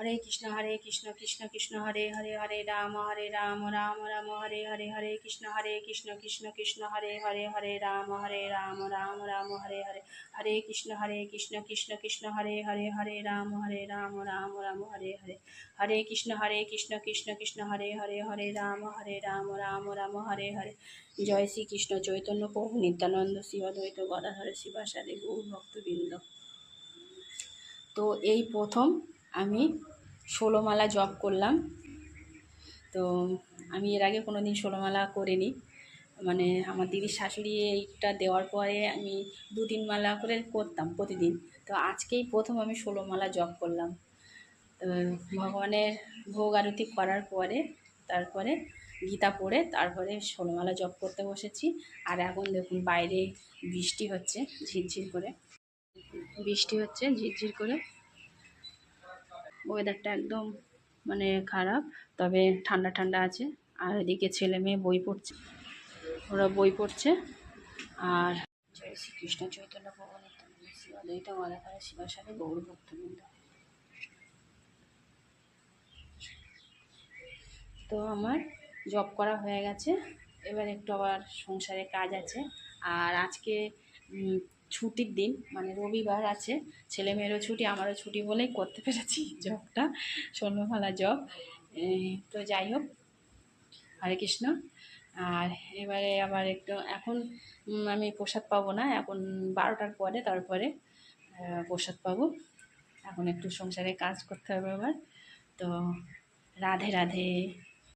হরে কৃষ্ণ কৃষ্ণ কৃষ্ণ হরে হরে হরে রাম রাম রাম হরে হরে হরে কৃষ্ণ কৃষ্ণ কৃষ্ণ হরে হরে হরে রাম রাম রাম হরে হরে হরে কৃষ্ণ কৃষ্ণ কৃষ্ণ হরে হরে হরে রাম রাম রাম হরে হরে হরে কৃষ্ণ কৃষ্ণ কৃষ্ণ হরে হরে হরে রাম রাম রাম হরে হরে। জয় শ্রীকৃষ্ণ চৈতন্য প্রভু নিত্যানন্দ শিব দ্বৈত গদাধর শিবাসাদি গৌর ভক্তবৃন্দ। তো এই প্রথম আমি 16 মালা জপ করলাম। তো আমি এর আগে কোনো দিন 16 মালা করিনি, মানে আমার দিদির শাশুড়ি এইটা দেওয়ার পরে আমি 2-3 মালা করে করতাম প্রতিদিন। তো আজকেই প্রথম আমি 16 মালা জপ করলাম। তো ভগবানের ভোগ আরতি করার পরে তারপরে গীতা পড়ে তারপরে 16 মালা জপ করতে বসেছি। আর এখন দেখুন বাইরে বৃষ্টি হচ্ছে ঝিরঝির করে, ঝিরঝির করে। ওয়েদারটা একদম মানে খারাপ, তবে ঠান্ডা ঠান্ডা আছে। আর এদিকে ছেলে মেয়ে বই পড়ছে, ওরা বই পড়ছে। আর জয় শ্রীকৃষ্ণ চৈতন্য প্রভু নিত্যানন্দ শিব দ্বৈত গদাধর শিবাসাদি গৌর ভক্তবৃন্দ। তো আমার জব করা হয়ে গেছে, এবার একটু আবার সংসারে কাজ আছে। আর আজকে ছুটির দিন, মানে রবিবার আছে, ছেলে মেয়েরও ছুটি আমারও ছুটি বলেই করতে পেরেছি জবটা, 16 মালা জব। তো যাই হোক, হরে কৃষ্ণ। আর এবারে আবার একটু এখন আমি প্রসাদ পাবো না, এখন 12টার পরে তারপরে প্রসাদ পাবো। এখন একটু সংসারে কাজ করতে হবে আবার। তো রাধে রাধে।